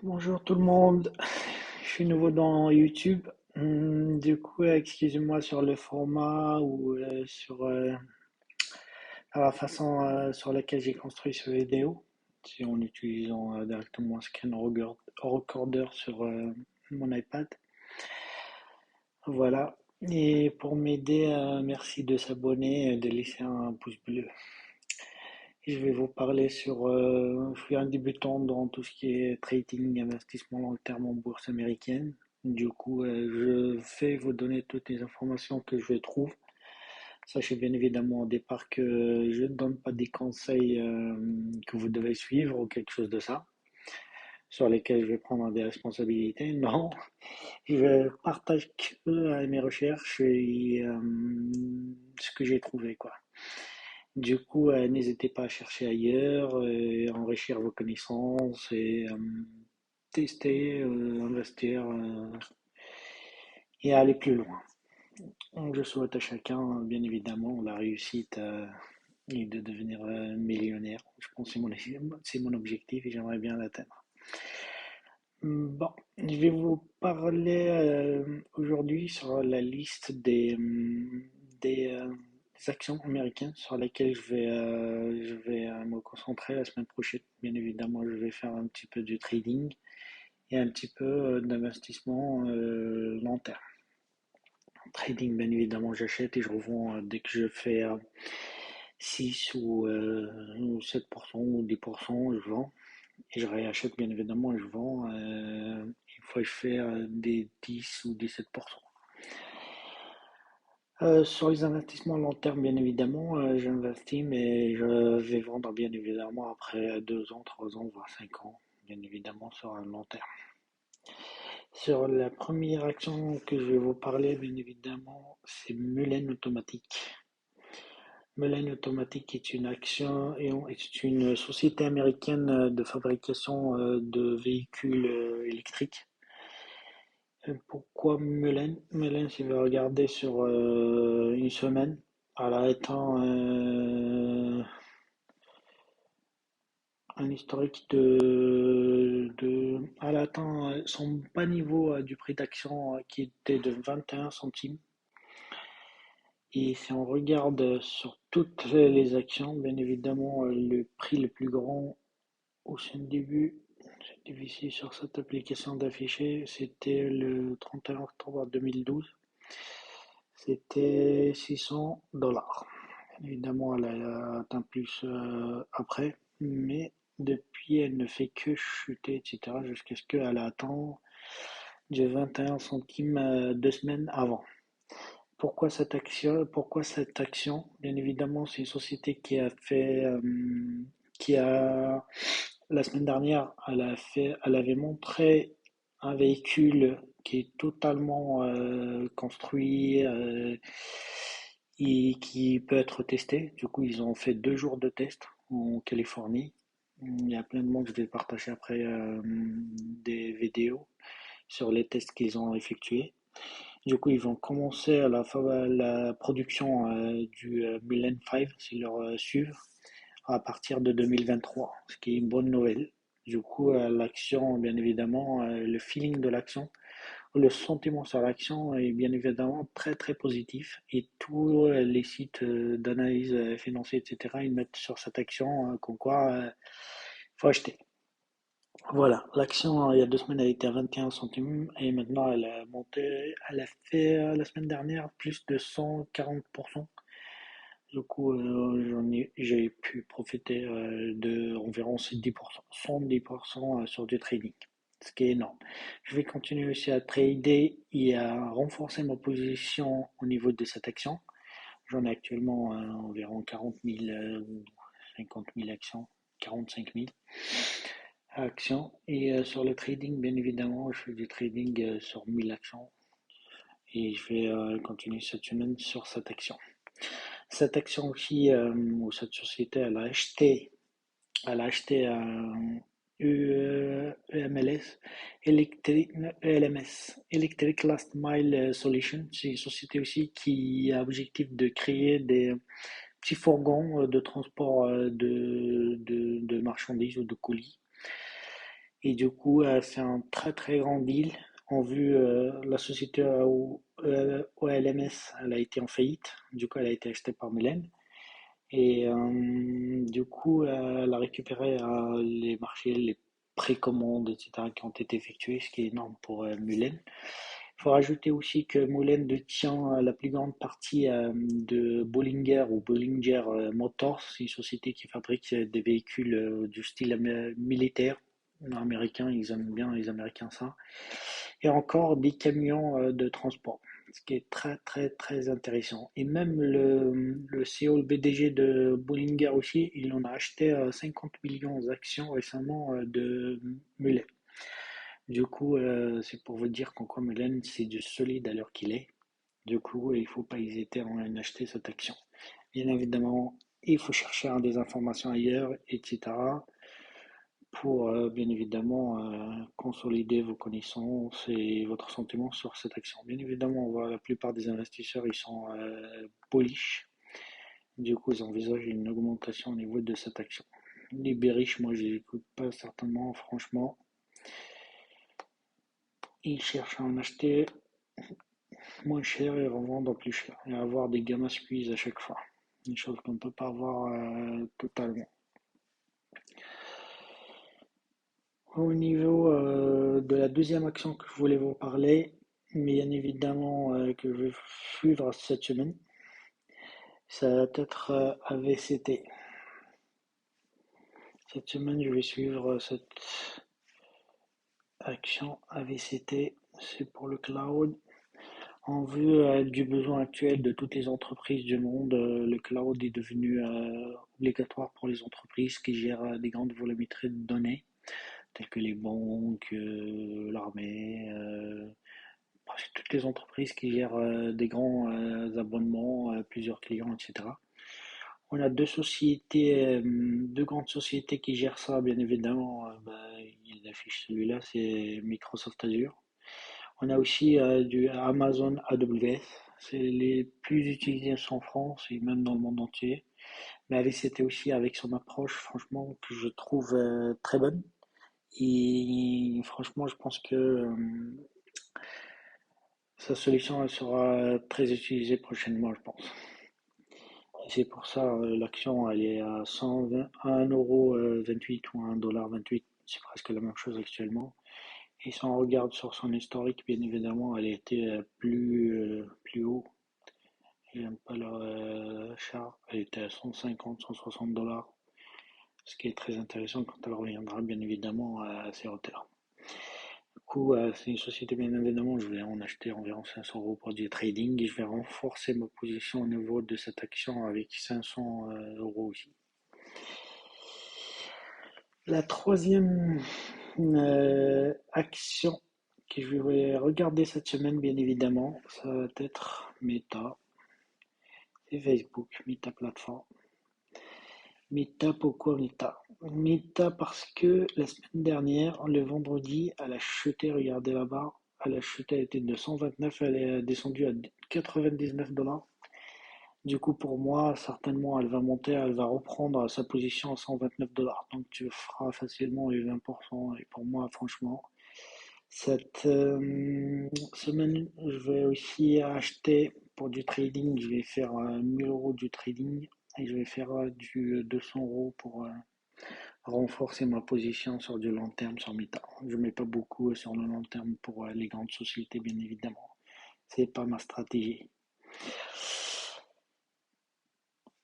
Bonjour tout le monde, je suis nouveau dans YouTube. Du coup, excusez-moi sur le format ou sur la façon sur laquelle j'ai construit cette vidéo, si en utilisant directement un recorder sur mon iPad. Voilà. Et pour m'aider, merci de s'abonner et de laisser un pouce bleu. Je vais vous parler sur. Je suis un débutant dans tout ce qui est trading, investissement long terme en bourse américaine. Du coup, je vais vous donner toutes les informations que je trouve. Sachez bien évidemment au départ que je ne donne pas des conseils que vous devez suivre ou quelque chose de ça, sur lesquels je vais prendre des responsabilités. Non, je partage que mes recherches et ce que j'ai trouvé, quoi. Du coup, n'hésitez pas à chercher ailleurs, enrichir vos connaissances et tester, investir et aller plus loin. Donc, je souhaite à chacun, bien évidemment, la réussite et de devenir millionnaire. Je pense que c'est mon objectif et j'aimerais bien l'atteindre. Bon, je vais vous parler aujourd'hui sur la liste des, euh, des actions américaines sur lesquelles je vais me concentrer la semaine prochaine. Bien évidemment, je vais faire un petit peu du trading et un petit peu d'investissement long terme. Trading, bien évidemment, j'achète et je revends dès que je fais 6 ou 7% ou 10%, je vends. Et je réachète bien évidemment et je vends une fois que je fais des 10 ou 17%. Sur les investissements long terme, bien évidemment, j'investis, mais je vais vendre bien évidemment après 2 ans, 3 ans, voire 5 ans, bien évidemment sur un long terme. Sur la première action que je vais vous parler, bien évidemment, c'est Mulen Automatique. Mulen Automatique est une action et est une société américaine de fabrication de véhicules électriques. Pourquoi Mulen? Mulen, si vous regardez sur une semaine, elle a atteint un historique elle a atteint son bas niveau du prix d'action qui était de 21 centimes. Et si on regarde sur toutes les actions, bien évidemment, le prix le plus grand au sein début, c'est difficile sur cette application d'afficher, c'était le 31 octobre 2012. C'était 600 $. Évidemment, elle a atteint plus après, mais depuis, elle ne fait que chuter, etc., jusqu'à ce qu'elle atteint du 21 centimes 2 semaines avant. Pourquoi cette action? Pourquoi cette action? Bien évidemment, c'est une société qui a, la semaine dernière, elle avait montré un véhicule qui est totalement construit et qui peut être testé. Du coup, ils ont fait 2 jours de test en Californie. Il y a plein de monde, je vais partager après des vidéos sur les tests qu'ils ont effectués. Du coup, ils vont commencer la production du Millennium 5, c'est leur SUV, à partir de 2023, ce qui est une bonne nouvelle. Du coup, l'action, bien évidemment, le feeling de l'action, le sentiment sur l'action est bien évidemment très très positif et tous les sites d'analyse financière, etc., ils mettent sur cette action comme quoi il faut acheter. Voilà, l'action il y a 2 semaines elle était à 21 centimes et maintenant elle a monté, elle a fait la semaine dernière plus de 140%. Du coup, j'ai pu profiter de environ 10%, 110% sur du trading, ce qui est énorme. Je vais continuer aussi à trader et à renforcer ma position au niveau de cette action. J'en ai actuellement environ 40 000 ou 50 000 actions, 45 000 actions. Et sur le trading, bien évidemment, je fais du trading sur 1000 actions et je vais continuer cette semaine sur cette action. Cette action aussi, ou cette société, elle a acheté un EMLS, ELMS, Electric Last Mile Solution. C'est une société aussi qui a objectif de créer des petits fourgons de transport de marchandises ou de colis. Et du coup, c'est un très très grand deal. En vue, la société OLMS, elle a été en faillite. Du coup, elle a été achetée par Mulen. Et du coup, elle a récupéré les marchés, les précommandes, etc., qui ont été effectuées, ce qui est énorme pour Mulen. Il faut rajouter aussi que Moulin détient la plus grande partie de Bollinger ou Bollinger Motors, c'est une société qui fabrique des véhicules du style militaire américain, ils aiment bien les Américains ça, et encore des camions de transport, ce qui est très très très intéressant. Et même le CEO, le BDG de Bollinger aussi, il en a acheté 50 millions d'actions récemment de Muller. Du coup, c'est pour vous dire qu'en quoi Mulan, c'est du solide à l'heure qu'il est. Du coup, il ne faut pas hésiter à en acheter cette action. Bien évidemment, il faut chercher des informations ailleurs, etc. pour bien évidemment consolider vos connaissances et votre sentiment sur cette action. Bien évidemment, on voit la plupart des investisseurs, ils sont bullish. Du coup, ils envisagent une augmentation au niveau de cette action. Les bearish, moi, je les écoute pas certainement, franchement. Ils cherchent à en acheter moins cher et revendre plus cher et avoir des gamma squeeze à chaque fois. Une chose qu'on ne peut pas avoir totalement. Au niveau de la deuxième action que je voulais vous parler, bien évidemment que je vais suivre cette semaine, ça va être AVCT. Cette semaine, je vais suivre cette action AVCT, c'est pour le cloud. En vue du besoin actuel de toutes les entreprises du monde, le cloud est devenu obligatoire pour les entreprises qui gèrent des grandes volumétries de données, telles que les banques, l'armée, presque toutes les entreprises qui gèrent des grands abonnements, plusieurs clients, etc. On a deux sociétés, deux grandes sociétés qui gèrent ça, bien évidemment. Il affiche celui-là, c'est Microsoft Azure. On a aussi du Amazon AWS. C'est les plus utilisés en France et même dans le monde entier. Mais avec c'était aussi avec son approche, franchement, que je trouve très bonne. Et franchement, je pense que sa solution elle sera très utilisée prochainement, je pense. Et c'est pour ça l'action elle est à 120, 1,28 € ou 1,28 $. C'est presque la même chose actuellement. Et si on regarde sur son historique, bien évidemment, elle a été plus haut. Il n'aime pas leur char. Elle était à 150, 160 $. Ce qui est très intéressant quand elle reviendra, bien évidemment, à ces hauteurs. Du coup, c'est une société, bien évidemment, je vais en acheter environ 500 € pour du trading et je vais renforcer ma position au niveau de cette action avec 500 € aussi. La troisième action que je vais regarder cette semaine, bien évidemment, ça va être Meta. C'est Facebook, Meta Platform. Meta, pourquoi Meta? Meta parce que la semaine dernière, le vendredi, elle a chuté, regardez là-bas, elle a chuté, elle était de 129, elle est descendue à 99 $. Du coup, pour moi, certainement, elle va monter, elle va reprendre sa position à 129 $. Donc, tu feras facilement les 20%. Et pour moi, franchement, cette semaine, je vais aussi acheter pour du trading. Je vais faire 1000 € du trading et je vais faire du 200 € pour renforcer ma position sur du long terme sur Meta. Je ne mets pas beaucoup sur le long terme pour les grandes sociétés, bien évidemment. C'est pas ma stratégie.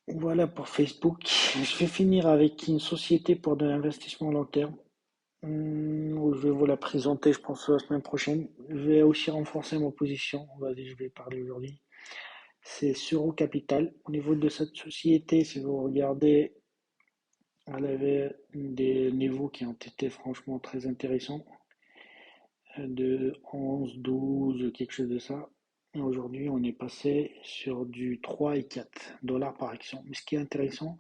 Voilà pour Facebook. Je vais finir avec une société pour de l'investissement long terme. Je vais vous la présenter, je pense, la semaine prochaine. Je vais aussi renforcer ma position. Vas-y, je vais parler aujourd'hui. C'est Suro Capital. Au niveau de cette société, si vous regardez, elle avait des niveaux qui ont été franchement très intéressants, de 11, 12, quelque chose de ça. Et aujourd'hui, on est passé sur du 3 et 4 $ par action. Mais ce qui est intéressant,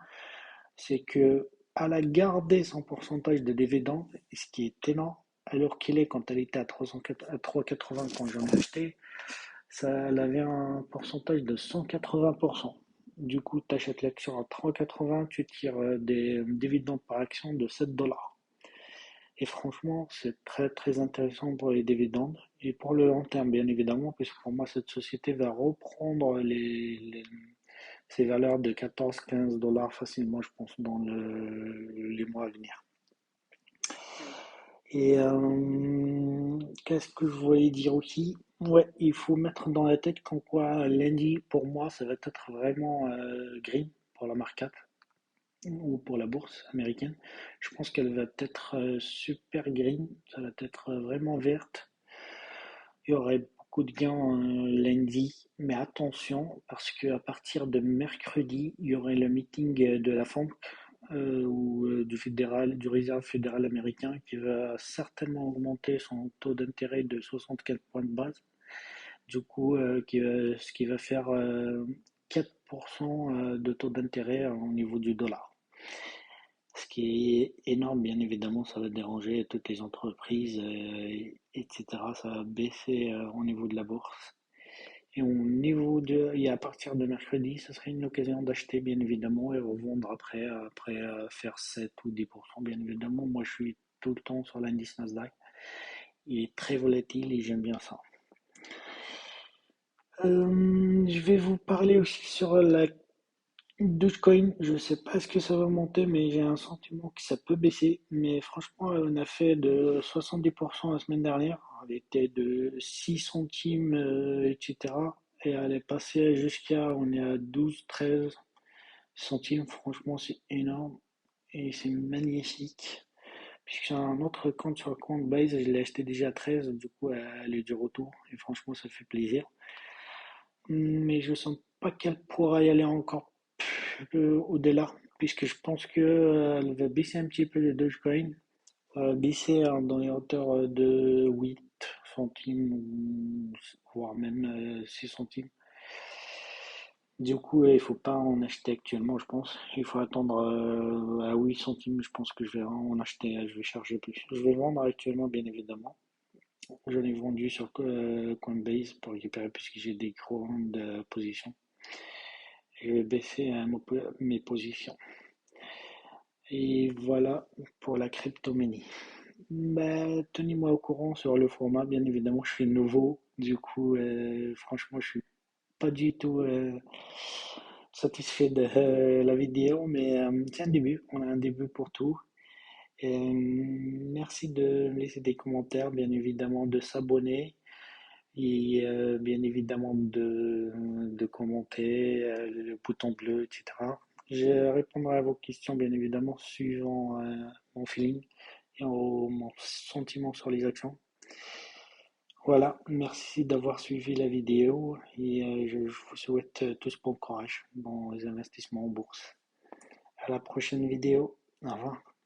c'est que elle a gardé son pourcentage de dividendes, ce qui est énorme, alors qu'il est quand elle était à 3,80 quand j'en ai acheté, ça, elle avait un pourcentage de 180%. Du coup, tu achètes l'action à 3,80, tu tires des dividendes par action de 7 $. Et franchement, c'est très très intéressant pour les dividendes et pour le long terme, bien évidemment, puisque pour moi, cette société va reprendre ses valeurs de 14-15 $ facilement, je pense, dans les mois à venir. Et qu'est-ce que je voulais dire aussi? Ouais, il faut mettre dans la tête qu'en quoi lundi, pour moi, ça va être vraiment green pour la market ou pour la bourse américaine. Je pense qu'elle va être super green, ça va être vraiment verte. Il y aurait beaucoup de gains lundi, mais attention, parce qu'à partir de mercredi, il y aurait le meeting de la FOMC ou du Réserve fédéral américain qui va certainement augmenter son taux d'intérêt de 64 points de base. Du coup, ce qui va faire 4% de taux d'intérêt au niveau du dollar. Ce qui est énorme, bien évidemment, ça va déranger toutes les entreprises, etc. Ça va baisser au niveau de la bourse. Et à partir de mercredi, ce serait une occasion d'acheter, bien évidemment, et revendre après faire 7 ou 10%, bien évidemment. Moi, je suis tout le temps sur l'indice Nasdaq. Il est très volatile et j'aime bien ça. Je vais vous parler aussi sur la Dogecoin. Je ne sais pas ce que ça va monter, mais j'ai un sentiment que ça peut baisser. Mais franchement, on a fait de 70% la semaine dernière. Elle était de 6 centimes, etc. Et elle est passée on est à 12-13 centimes. Franchement, c'est énorme et c'est magnifique. Puisque j'ai un autre compte sur Coinbase, je l'ai acheté déjà à 13, du coup, elle est du retour. Et franchement, ça fait plaisir. Mais je sens pas qu'elle pourra y aller encore au-delà, puisque je pense qu'elle va baisser un petit peu le Dogecoin, baisser dans les hauteurs de 8 centimes, voire même 6 centimes. Du coup, il faut pas en acheter actuellement, je pense. Il faut attendre à 8 centimes. Je pense que je vais en acheter, je vais charger plus. Je vais vendre actuellement, bien évidemment. Je l'ai vendu sur Coinbase pour récupérer puisque j'ai des grandes positions. Je vais baisser mes positions. Et voilà pour la crypto-monnaie. Bah, tenez-moi au courant sur le format, bien évidemment, je suis nouveau. Du coup, franchement, je suis pas du tout satisfait de la vidéo, mais c'est un début. On a un début pour tout. Et, merci de me laisser des commentaires, bien évidemment, de s'abonner et bien évidemment de commenter, le bouton bleu, etc. Je répondrai à vos questions, bien évidemment, suivant mon feeling et mon sentiment sur les actions. Voilà, merci d'avoir suivi la vidéo et je vous souhaite tous bon courage dans les investissements en bourse. À la prochaine vidéo. Au revoir.